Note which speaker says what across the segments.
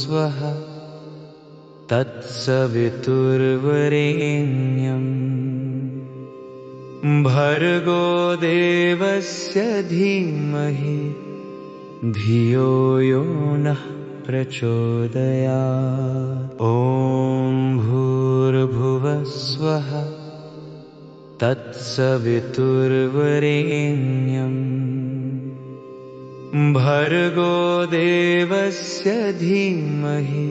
Speaker 1: भूर्भुवस्वः तत्सवितुर्वरेण्यम् भर्गो देवस्य धीमहि धियो यो नः प्रचोदयात्। ॐ भूर्भुवस्वः तत्सवितुर्वरेण्यम् भर्गो देवस्य धीमहि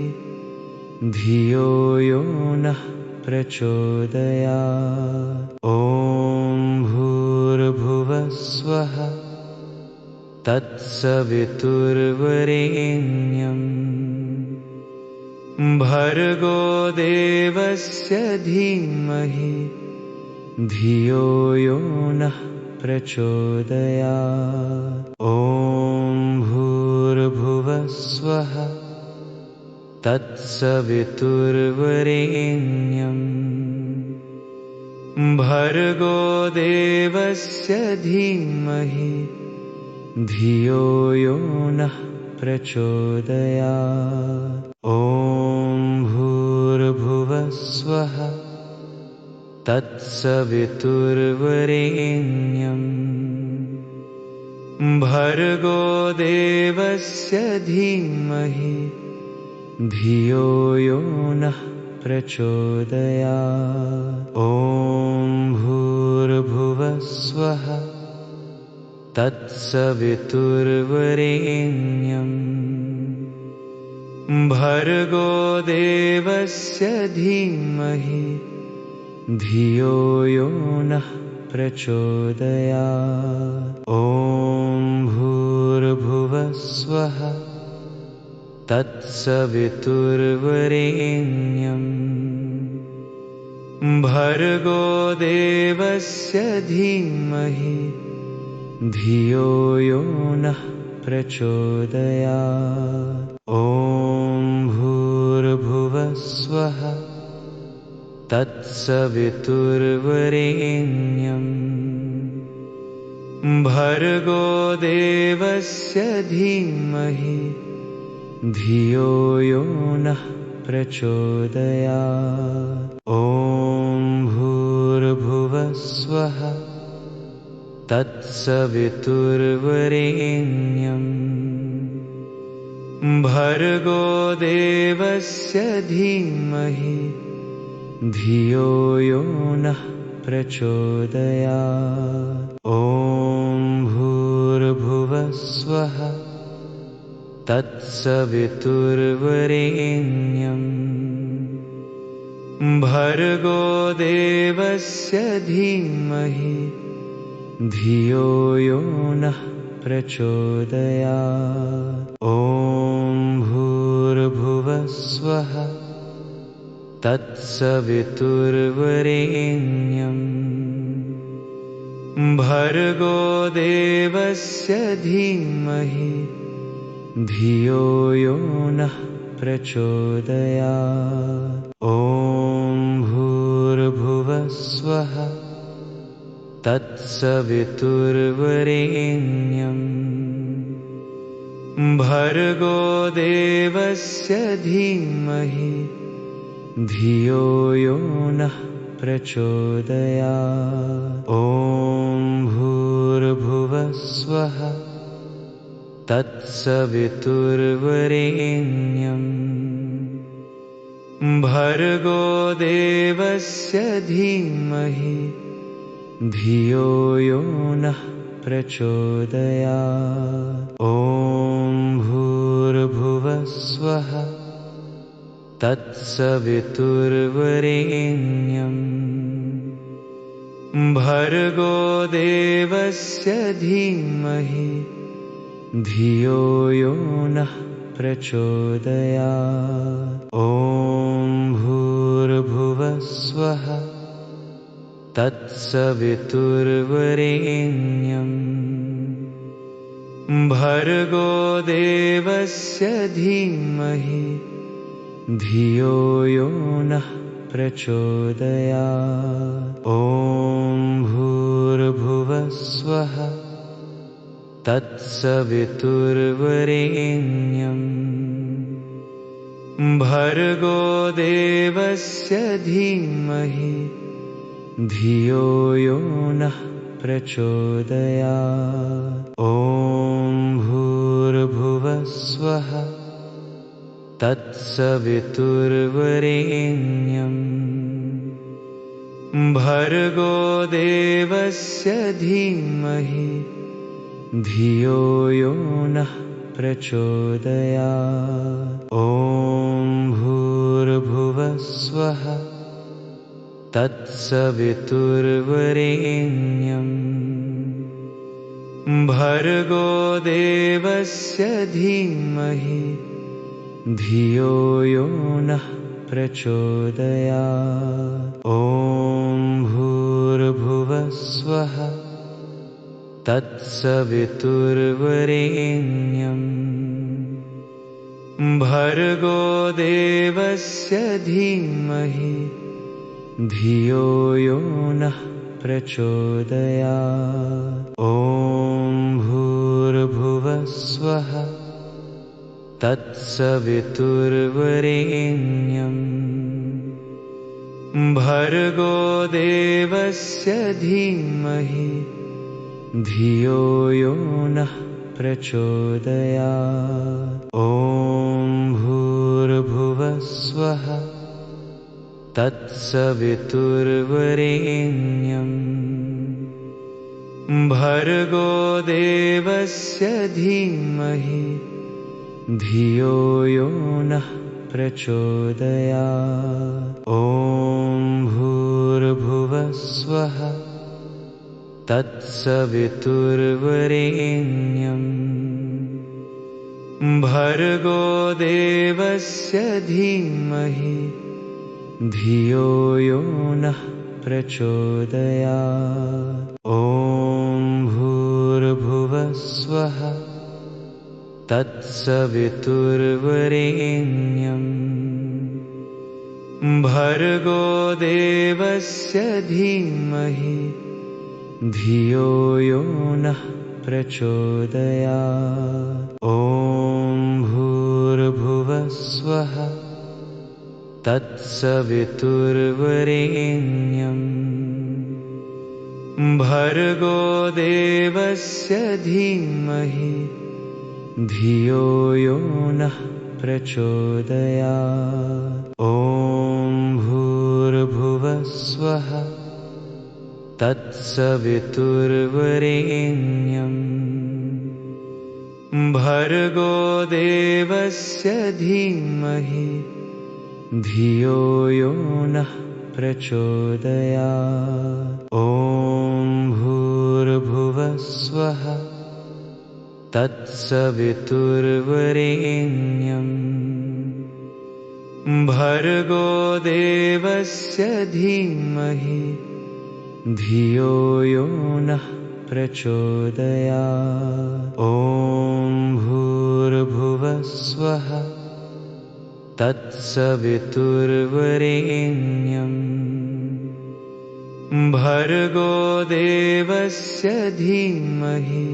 Speaker 1: धियो यो नः प्रचोदयात्। ॐ भूर्भुवस्वः तत्सवितुर्वरेण्यम् भर्गो देवस्य धीमहि धियो यो नः प्रचोदयात्। ॐ भूर्भुवस्वः तत्सवितुर्वरेण्यम् भर्गो देवस्य धीमहि धियो यो नः प्रचोदयात्। ॐ भूर्भुवस्वः तत्सवितुर्वरेण्यम् भर्गो देवस्य धीमहि धियो यो नः प्रचोदयात्। ॐ भूर्भुवस्वः तत्सवितुर्वरेण्यम् भर्गो देवस्य धीमहि धियो यो नः प्रचोदयात्। ॐ भूर्भुवस्वः तत्सवितुर्वरेण्यम् भर्गो देवस्य धीमहि धियो यो नः प्रचोदयात्। ॐ भूर्भुवस्वः तत्सवितुर्वरेण्यम् भर्गो देवस्य धीमहि धियो यो नः प्रचोदयात्। ॐ भूर्भुवस्वः तत्सवितुर्वरेण्यम् भर्गो देवस्य धीमहि धियो यो नः प्रचोदयात्। ॐ भूर्भुवस्वः तत्सवितुर्वरेण्यम् भर्गो देवस्य धीमहि धियो यो नः प्रचोदयात्। ॐ भूर्भुवस्वः तत्सवितुर्वरेण्यम् भर्गो देवस्य धीमहि धियो यो नः प्रचोदयात्। ॐ भूर्भुवस्वः तत्सवितुर्वरेण्यम् भर्गो देवस्य धीमहि धियो यो नः प्रचोदयात्। ॐ भूर्भुवस्वः तत्सवितुर्वरेण्यम् भर्गो देवस्य धीमहि धियो यो नः प्रचोदयात्। ॐ भूर्भुवस्वः तत्सवितुर्वरेण्यम् भर्गो देवस्य धीमहि धियो यो नः प्रचोदयात्। ॐ भूर्भुवस्वः तत्सवितुर्वरेण्यम् भर्गो देवस्य धीमहि धियो यो नः प्रचोदयात्। ॐ भूर्भुवस्वः तत्सवितुर्वरेण्यम् भर्गो देवस्य धीमहि धियो यो नः प्रचोदयात्। ॐ भूर्भुवः स्वः तत्सवितुर्वरेण्यम् भर्गो देवस्य धीमहि धियो यो नः प्रचोदयात्। ॐ भूर्भुवः स्वः तत्सवितुर्वरेण्यम् भर्गो देवस्य धीमहि धियो यो नः प्रचोदयात्। ॐ भूर्भुवः स्वः तत्सवितुर्वरेण्यम् भर्गो देवस्य धीमहि धियो यो नः प्रचोदयात्। ॐ भूर्भुवः स्वः तत्सवितुर्वरेण्यम् भर्गो देवस्य धीमहि धियो यो नः प्रचोदयात्। ॐ भूर्भुवः स्वः तत्सवितुर्वरेण्यम् भर्गो देवस्य धीमहि धियो यो नः प्रचोदयात्। ॐ भूर्भुवः स्वः तत्सवितुर्वरेण्यम् भर्गो देवस्य धीमहि धियो यो नः प्रचोदयात्। ॐ भूर्भुवः स्वः तत्सवितुर्वरेण्यम् भर्गो देवस्य धीमहि धियो यो नः प्रचोदयात्। ॐ भूर्भुवः स्वः तत्सवितुर्वरेण्यम् भर्गो देवस्य धीमहि धियो यो नः प्रचोदयात्। ॐ भूर्भुवः स्वः तत्सवितुर्वरेण्यम् भर्गो देवस्य धीमहि धियो यो नः प्रचोदयात्। ॐ भूर्भुवः स्वः तत्सवितुर्वरेण्यम् भर्गो देवस्य धीमहि धियो यो नः प्रचोदयात्। ॐ भूर्भुवः स्वः तत्सवितुर्वरेण्यम् भर्गो देवस्य धीमहि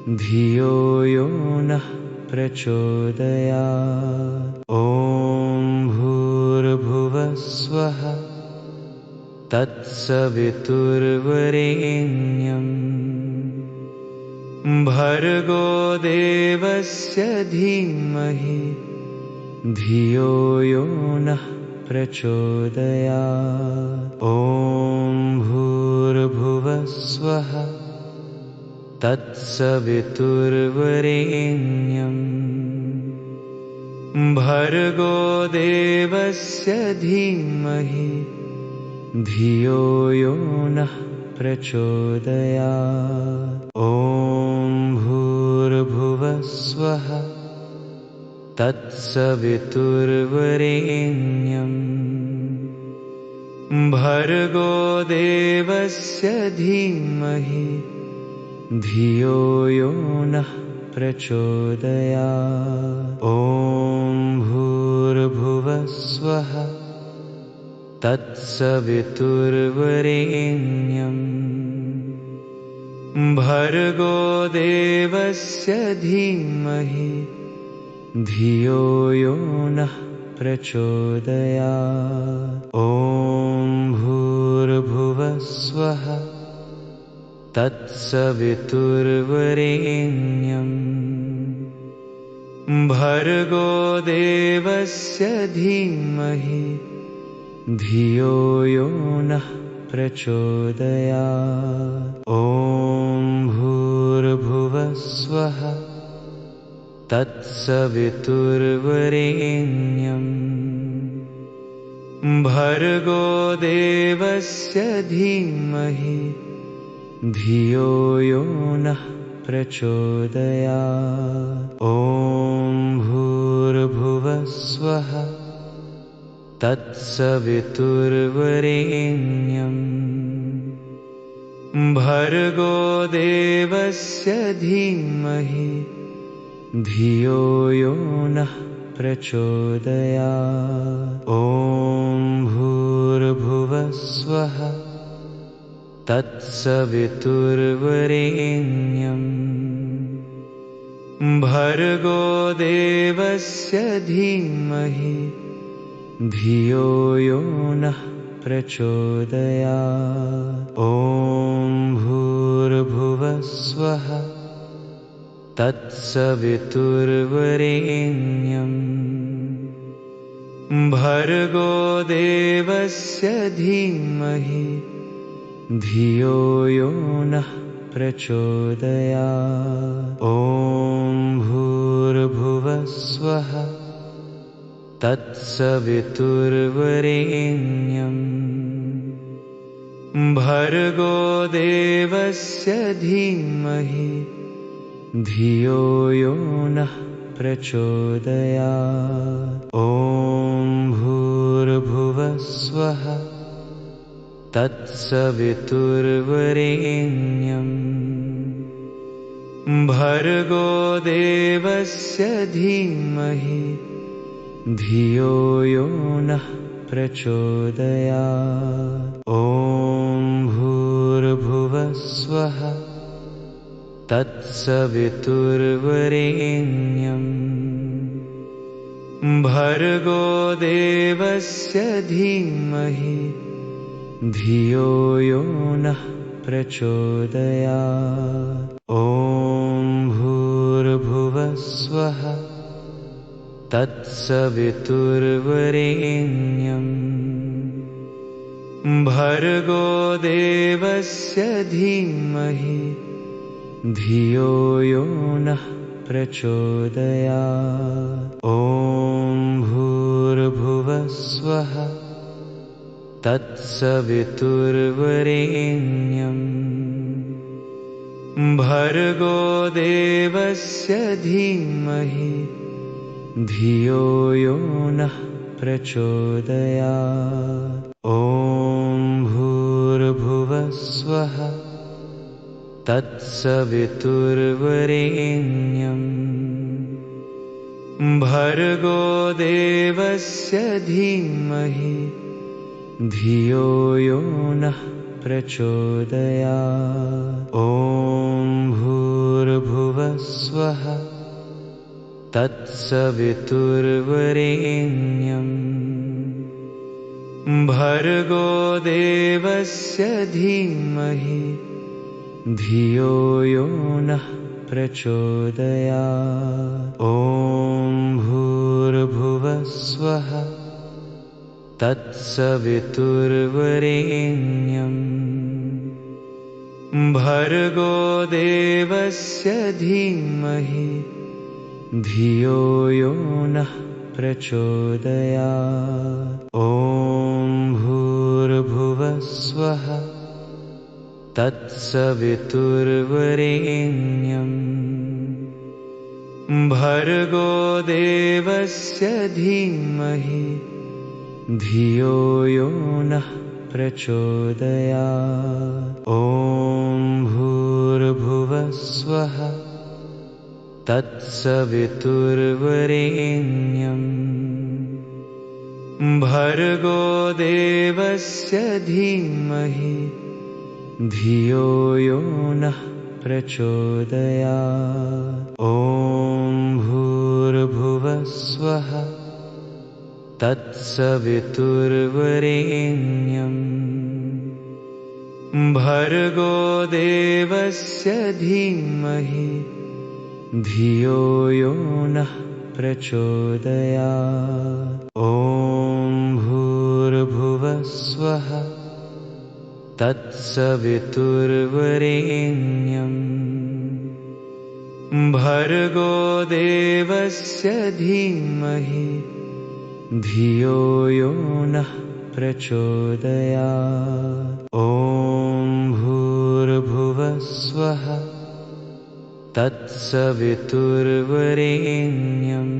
Speaker 1: धियो यो नः प्रचोदयात्। ॐ भूर्भुवः स्वः तत्सवितुर्वरेण्यम् भर्गो देवस्य धीमहि धियो यो नः प्रचोदयात्। ॐ भूर्भुवः स्वः तत्सवितुर्वरेण्यम् भर्गो देवस्य धीमहि धियो यो नः प्रचोदयात्। ॐ भूर्भुवः स्वः तत्सवितुर्वरेण्यम् भर्गो देवस्य धीमहि धियो यो नः प्रचोदयात्। ॐ भूर्भुवः स्वः तत्सवितुर्वरेण्यम् भर्गो देवस्य धीमहि धियो यो नः प्रचोदयात्। ॐ भूर्भुवः स्वः तत्सवितुर्वरेण्यम् भर्गो देवस्य धीमहि धियो यो नः प्रचोदयात्। ॐ भूर्भुवः स्वः तत्सवितुर्वरेण्यम् भर्गो देवस्य धीमहि धियो यो नः प्रचोदयात्। ॐ भूर्भुवः स्वः तत्सवितुर्वरेण्यम् भर्गो देवस्य धीमहि धियो यो नः प्रचोदयात्। ॐ भूर्भुवः स्वः तत्सवितुर्वरेण्यम् भर्गो देवस्य धीमहि धियो यो नः प्रचोदयात्। ॐ भूर्भुवः स्वः तत्सवितुर्वरेण्यम् भर्गो देवस्य धीमहि धियो यो नः प्रचोदयात्। ॐ भूर्भुवः स्वः तत्सवितुर्वरेण्यम् भर्गो देवस्य धीमहि धियो यो नः प्रचोदयात्। ॐ भूर्भुवः स्वः तत्सवितुर्वरेण्यम् भर्गो देवस्य धीमहि धियो यो नः प्रचोदयात्। ॐ भूर्भुवः स्वः तत्सवितुर्वरेण्यम् भर्गो देवस्य धीमहि धियो यो नः प्रचोदयात्। ॐ भूर्भुवः स्वः तत्सवितुर्वरेण्यम् भर्गो देवस्य धीमहि धियो यो नः प्रचोदयात्। ॐ भूर्भुवः स्वः तत्सवितुर्वरेण्यम् भर्गो देवस्य धीमहि धियो यो नः प्रचोदयात्। ॐ भूर्भुवः स्वः तत्सवितुर्वरेण्यम् भर्गो देवस्य धीमहि धियो यो नः प्रचोदयात्। ॐ भूर्भुवः स्वः तत्सवितुर्वरेण्यम् भर्गो देवस्य धीमहि धियो यो नः प्रचोदयात्। ॐ भूर्भुवः स्वः तत्सवितुर्वरेण्यम् भर्गो देवस्य धीमहि धियो यो नः प्रचोदयात्। ॐ भूर्भुवः स्वः तत्सवितुर्वरेण्यम् भर्गो देवस्य धीमहि धियो यो नः प्रचोदयात्। ॐ भूर्भुवः स्वः तत्सवितुर्वरेण्यम् भर्गो देवस्य धीमहि धियो यो नः प्रचोदयात्। ॐ भूर्भुवः भूर्भुवस्वः तत्सवितुर्वरेण्यम् भर्गो देवस्य धीमहि धियो यो नः प्रचोदयात्। ॐ भूर्भुवस्वः तत्सवितुर्वरेण्यम् भर्गो देवस्य धीमहि धियो यो नः प्रचोदयात्। ॐ भूर्भुवस्वः तत्सवितुर्वरेण्यम्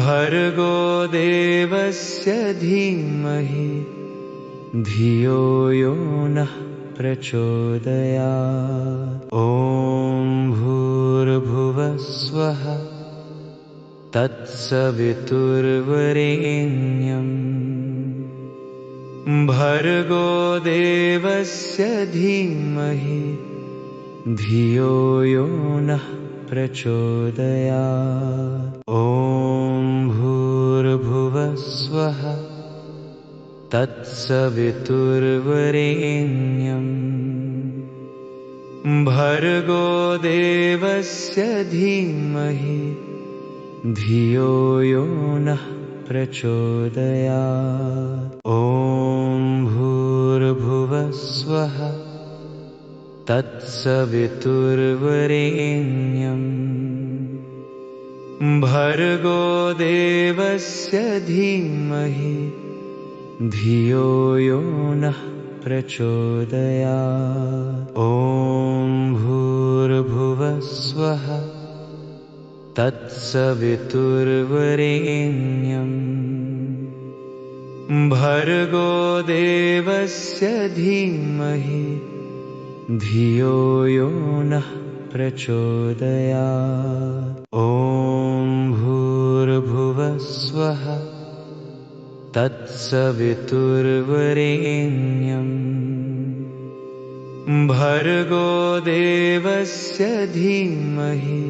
Speaker 1: भर्गो देवस्य धीमहि धियो यो नः प्रचोदयात्। ॐ भूर्भुवस्वः तत्सवितुर्वरेण्यम् भर्गो देवस्य धीमहि धियो यो नः प्रचोदयात्। ॐ भूर्भुवस्वः तत्सवितुर्वरेण्यम् भर्गो देवस्य धीमहि धियो यो नः प्रचोदयात्। ॐ भूर्भुवस्वः तत्सवितुर्वरेण्यम् भर्गो देवस्य धीमहि धियो यो नः प्रचोदयात्। ॐ भूर्भुवस्वः तत्सवितुर्वरेण्यम् भर्गो देवस्य धीमहि धियो यो नः प्रचोदयात्। ॐ भूर्भुवस्वः तत्सवितुर्वरेण्यम् भर्गो देवस्य धीमहि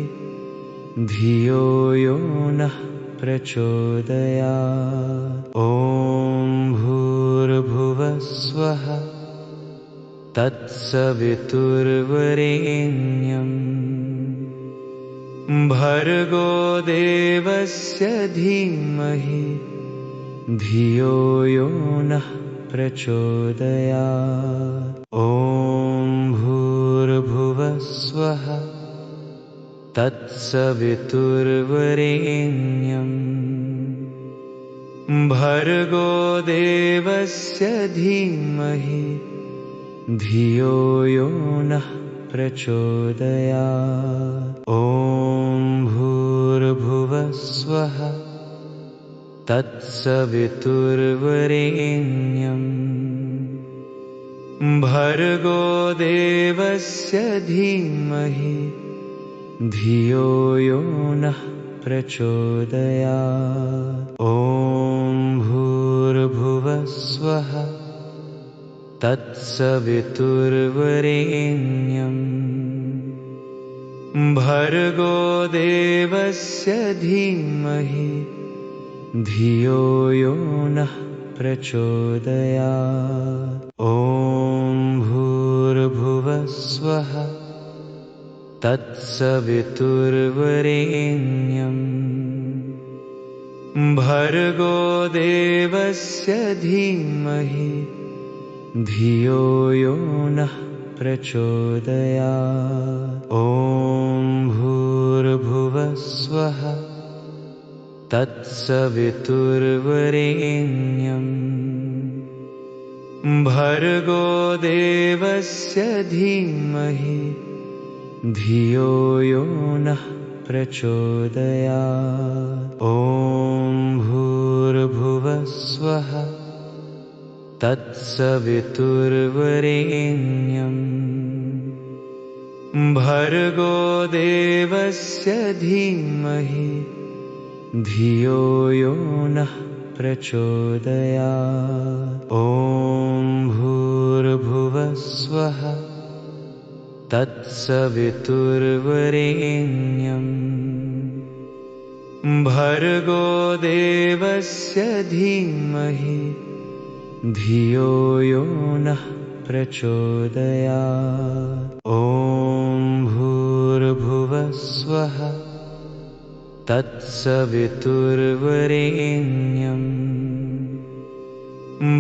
Speaker 1: धियो यो नः प्रचोदयात्। ॐ भूर्भुवस्वः तत्सवितुर्वरेण्यम् भर्गो देवस्य धीमहि धियो यो नः प्रचोदयात्। ॐ भूर्भुवस्वः तत्सवितुर्वरेण्यम् भर्गो देवस्य धीमहि धियो यो नः प्रचोदयात्। ॐ भूर्भुवस्वः तत्सवितुर्वरेण्यम् भर्गो देवस्य धीमहि धियो यो नः प्रचोदयात्। ॐ भूर्भुवस्वः तत्सवितुर्वरेण्यम् भर्गो देवस्य धीमहि धियो यो नः प्रचोदयात्। ॐ भूर्भुवस्वः तत्सवितुर्वरेण्यम् भर्गो देवस्य धीमहि धियो यो नः प्रचोदयात्। ॐ भूर्भुवस्वः तत्सवितुर्वरेण्यम् भर्गो देवस्य धीमहि धियो यो नः प्रचोदयात्। ॐ भूर्भुवस्वः तत्सवितुर्वरेण्यम् भर्गो देवस्य धीमहि धियो यो नः प्रचोदयात्। ॐ भूर्भुवस्वः तत्सवितुर्वरेण्यम् भर्गो देवस्य धीमहि धियो यो नः प्रचोदयात्। ॐ भूर्भुवः स्वः तत्सवितुर्वरेण्यम्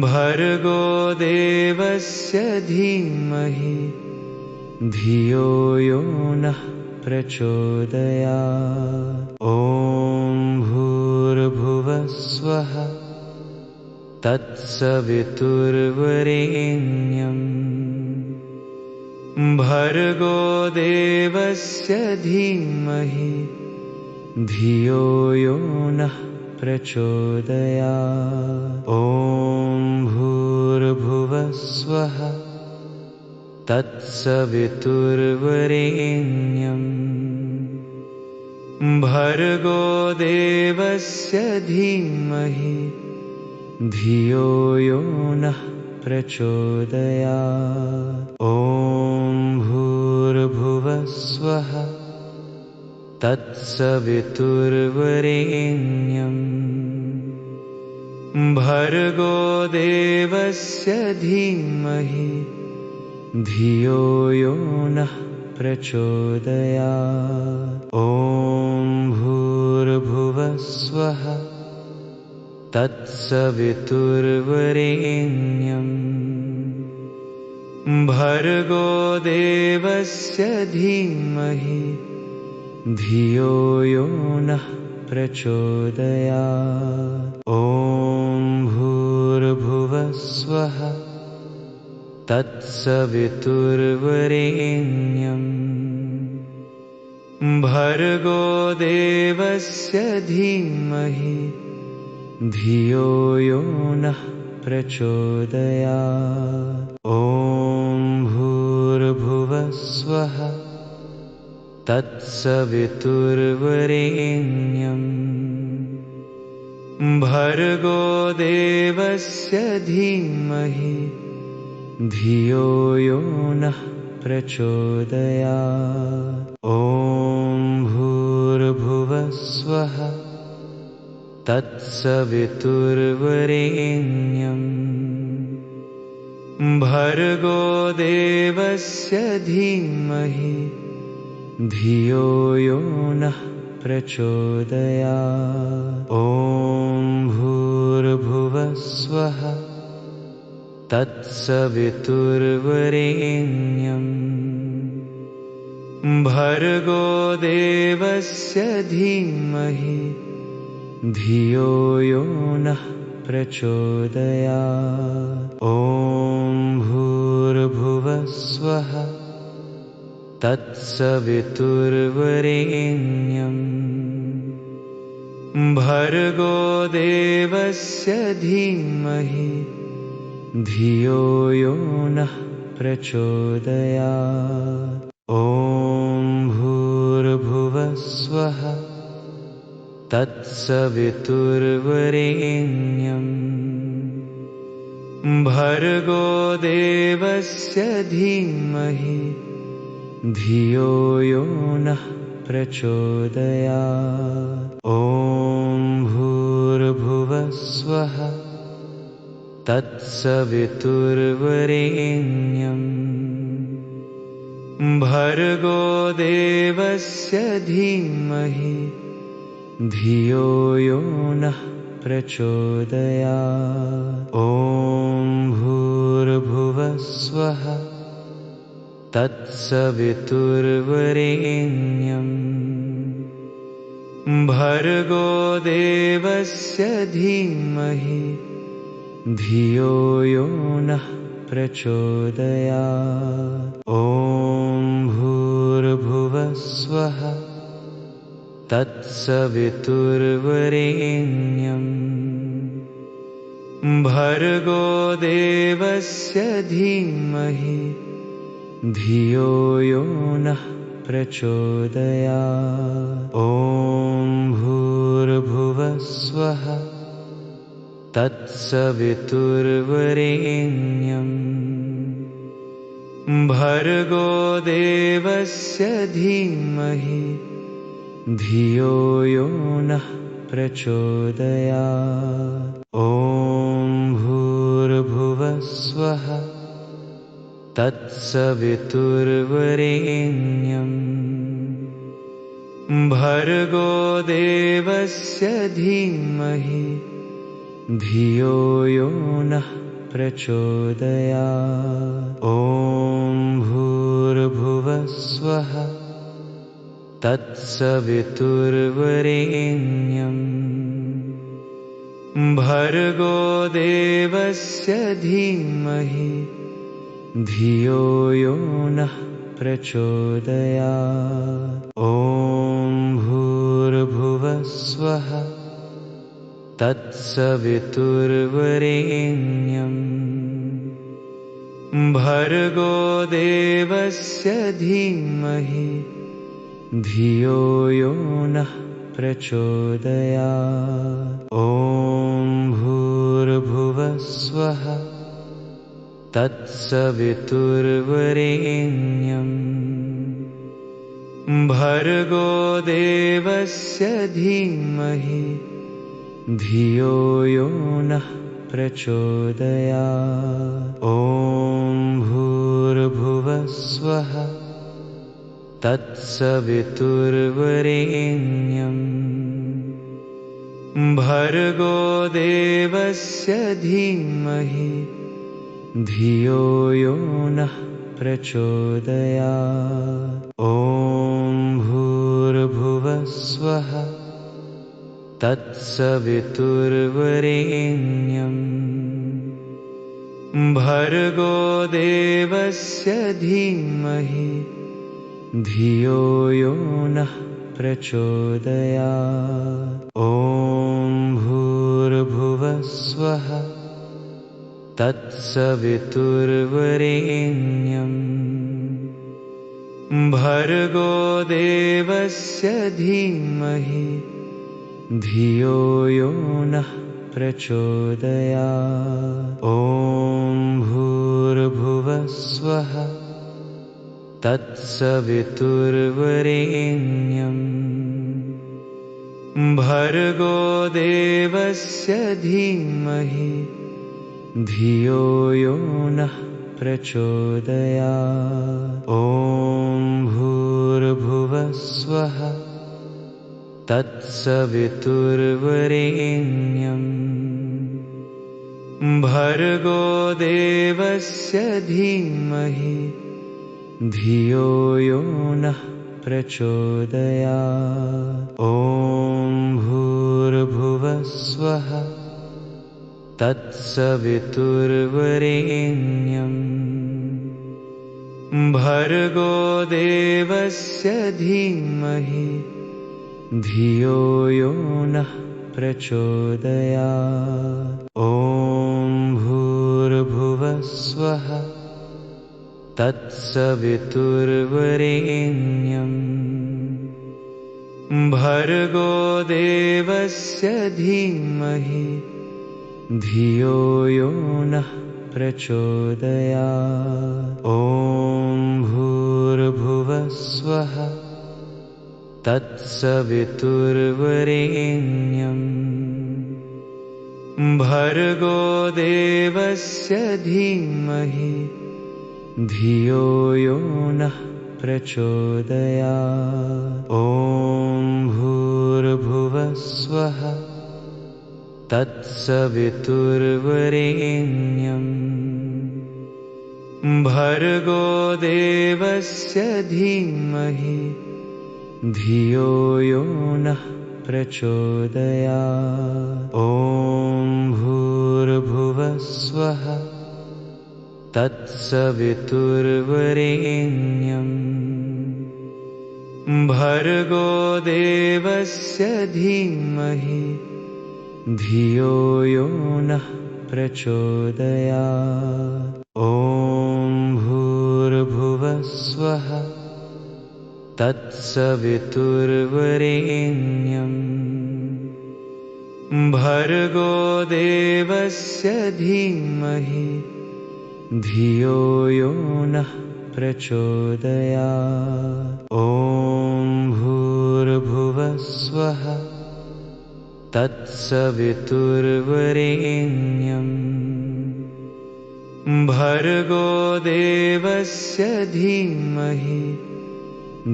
Speaker 1: भर्गो देवस्य धीमहि धियो यो नः प्रचोदयात्। ॐ भूर्भुवः स्वः तत्सवितुर्वरेण्यम् भर्गो देवस्य धीमहि धियो यो नः प्रचोदयात्। ॐ भूर्भुवः स्वः तत्सवितुर्वरेण्यम् भर्गो देवस्य धीमहि धियो यो नः प्रचोदयात्। ॐ भूर्भुवः स्वः तत्सवितुर्वरेण्यम् भर्गो देवस्य धीमहि धियो यो नः प्रचोदयात्। ॐ भूर्भुवः स्वः तत्सवितुर्वरेण्यम् भर्गो देवस्य धीमहि धियो यो नः प्रचोदयात्। ॐ भूर्भुवः स्वः तत्सवितुर्वरेण्यम् भर्गो देवस्य धीमहि धियो यो नः प्रचोदयात्। ॐ भूर्भुवः स्वः तत्सवितुर्वरेण्यम् भर्गो देवस्य धीमहि धियो यो नः प्रचोदयात्। ॐ भूर्भुवः स्वः तत्सवितुर्वरेण्यम् भर्गो देवस्य धीमहि धियो यो नः प्रचोदयात्। ॐ भूर्भुवः स्वः तत्सवितुर्वरेण्यम् भर्गो देवस्य धीमहि धियो यो नः प्रचोदयात्। ॐ भूर्भुवः स्वः तत्सवितुर्वरेण्यम् भर्गो देवस्य धीमहि धियो यो नः प्रचोदयात्। ॐ भूर्भुवः स्वः तत्सवितुर्वरेण्यम् भर्गो देवस्य धीमहि धियो यो नः प्रचोदयात्। ॐ भूर्भुवः स्वः तत्सवितुर्वरेण्यम् भर्गो देवस्य धीमहि धियो यो नः प्रचोदयात्। ॐ भूर्भुवः स्वः तत्सवितुर्वरेण्यम् भर्गो देवस्य धीमहि धियो यो नः प्रचोदयात्। ॐ भूर्भुवः स्वः तत्सवितुर्वरेण्यम् भर्गो देवस्य धीमहि धियो यो नः प्रचोदयात्। ॐ भूर्भुवः स्वः तत्सवितुर्वरेण्यम् भर्गो देवस्य धीमहि धियो यो नः प्रचोदयात्। ॐ भूर्भुवः स्वः तत्सवितुर्वरेण्यम् भर्गो देवस्य धीमहि धियो यो नः प्रचोदयात्। ॐ भूर्भुवः स्वः तत्सवितुर्वरेण्यम् भर्गो देवस्य धीमहि धियो यो नः प्रचोदयात्। ॐ भूर्भुवः स्वः तत्सवितुर्वरेण्यम् भर्गो देवस्य धीमहि धियो यो नः प्रचोदयात्। ॐ भूर्भुवः स्वः तत्सवितुर्वरेण्यम् भर्गो देवस्य धीमहि धियो यो नः प्रचोदयात्। ॐ भूर्भुवः स्वः तत्सवितुर्वरेण्यम् भर्गो देवस्य धीमहि धियो यो नः प्रचोदयात्। ॐ भूर्भुवः स्वः तत्सवितुर्वरेण्यम् भर्गो देवस्य धीमहि धियो यो नः प्रचोदयात्। ॐ भूर्भुवः स्वः तत्सवितुर्वरेण्यम् भर्गो देवस्य धीमहि धियो यो नः प्रचोदयात्। ॐ भूर्भुवः स्वः तत्सवितुर्वरेण्यम् भर्गो देवस्य धीमहि धियो यो नः प्रचोदयात्। ॐ भूर्भुवः स्वः तत्सवितुर्वरेण्यम् भर्गो देवस्य धीमहि धियो यो नः प्रचोदयात्। ॐ भूर्भुवः स्वः तत्सवितुर्वरेण्यम् भर्गो देवस्य धीमहि धियो यो नः प्रचोदयात्। ॐ भूर्भुवः स्वः तत्सवितुर्वरेण्यम् भर्गो देवस्य धीमहि धियो यो नः प्रचोदयात्। ॐ भूर्भुवः स्वः तत्सवितुर्वरेण्यम् भर्गो देवस्य धीमहि धियो यो नः प्रचोदयात्। ॐ भूर्भुवः स्वः तत्सवितुर्वरेण्यम् भर्गो देवस्य धीमहि धियो यो नः प्रचोदयात्। ॐ भूर्भुवः स्वः तत्सवितुर्वरेण्यम् भर्गो देवस्य धीमहि धियो यो नः प्रचोदयात्। ॐ भूर्भुवः स्वः तत्सवितुर्वरेण्यम् भर्गो देवस्य धीमहि धियो यो नः प्रचोदयात्। ॐ भूर्भुवः भूर्भुवस्वः तत्सवितुर्वरेण्यम् भर्गो देवस्य धीमहि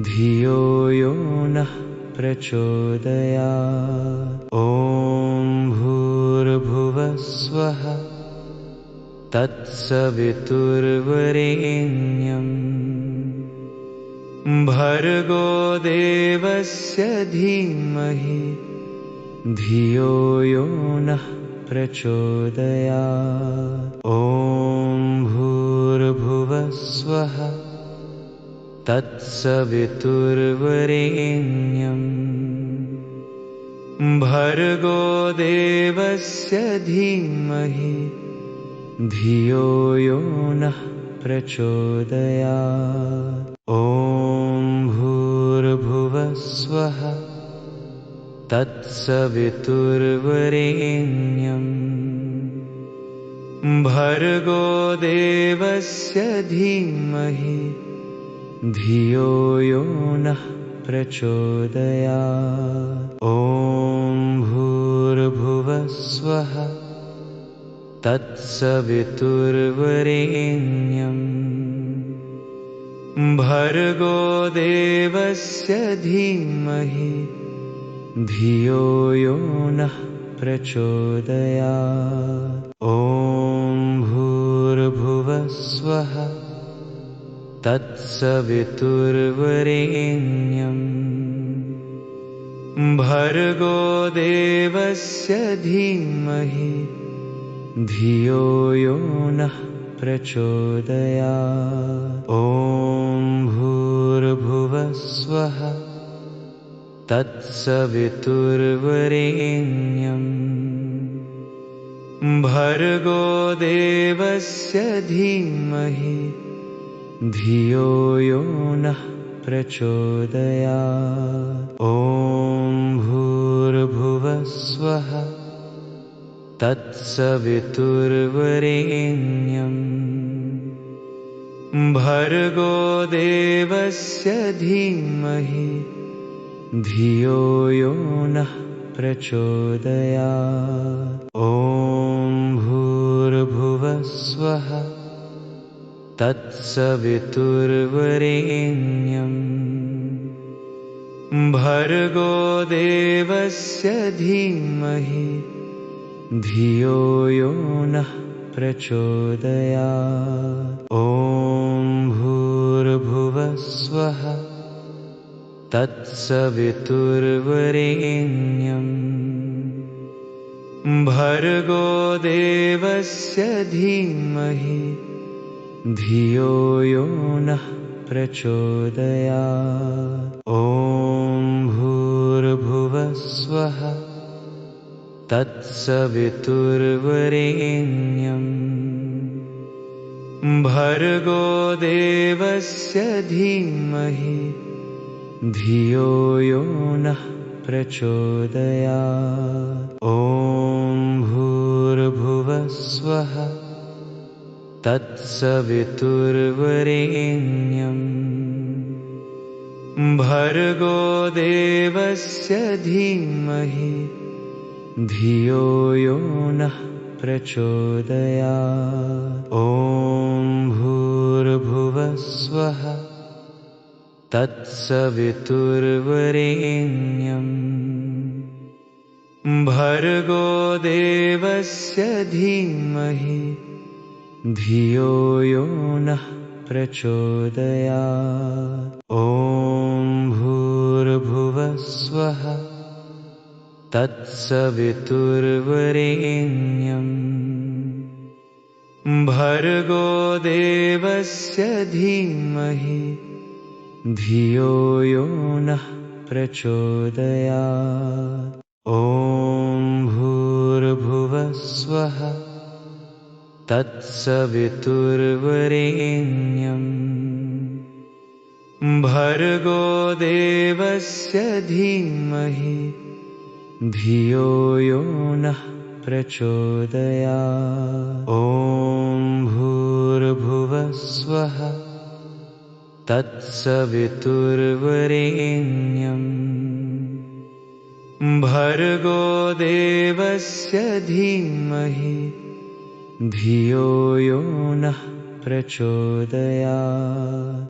Speaker 1: धियो यो नः प्रचोदयात्। ॐ भूर्भुवस्वः तत्सवितुर्वरेण्यम् भर्गो देवस्य धीमहि धियो यो नः प्रचोदयात्। ॐ भूर्भुवस्वः तत्सवितुर्वरेण्यम् भर्गो देवस्य धीमहि धियो यो नः प्रचोदयात्। ॐ भूर्भुवस्वः तत्सवितुर्वरेण्यम् भर्गो देवस्य धीमहि धियो यो नः प्रचोदयात्। ॐ भूर्भुवस्वः तत्सवितुर्वरेण्यम् भर्गो देवस्य धीमहि धियो यो नः प्रचोदयात्। ॐ भूर्भुवस्वः तत्सवितुर्वरेण्यम् भर्गो देवस्य धीमहि धियो यो नः प्रचोदयात्। ॐ भूर्भुवस्वः तत्सवितुर्वरेण्यम् भर्गो देवस्य धीमहि धियो यो नः प्रचोदयात्। ॐ भूर्भुवस्वः तत्सवितुर्वरेण्यम् भर्गो देवस्य धीमहि धियो यो नः प्रचोदयात्। ॐ भूर्भुवस्वः तत्सवितुर्वरेण्यम् भर्गो देवस्य धीमहि धियो यो नः प्रचोदयात्। ॐ भूर्भुवस्वः तत्सवितुर्वरेण्यम् भर्गो देवस्य धीमहि धियो यो नः प्रचोदयात्। ॐ भूर्भुवस्वः तत्सवितुर्वरेण्यम् भर्गो देवस्य धीमहि धियो यो नः प्रचोदयात्। ॐ भूर्भुवस्वः तत्सवितुर्वरेण्यम् भर्गो देवस्य धीमहि धियो यो नः प्रचोदयात्। ॐ भूर्भुवस्वः तत्सवितुर्वरेण्यम् भर्गो देवस्य धीमहि धियो यो नः प्रचोदयात्। ॐ भूर्भुवस्वः तत्सवितुर्वरेण्यम् भर्गो देवस्य धीमहि धियो यो नः प्रचोदयात्। ॐ भूर्भुवस्वः तत्सवितुर्वरेण्यम् भर्गो देवस्य धीमहि धियो यो नः प्रचोदयात्। ॐ भूर्भुवस्वः तत्सवितुर्वरेण्यम् भर्गो देवस्य धीमहि धियो यो नः प्रचोदयात्।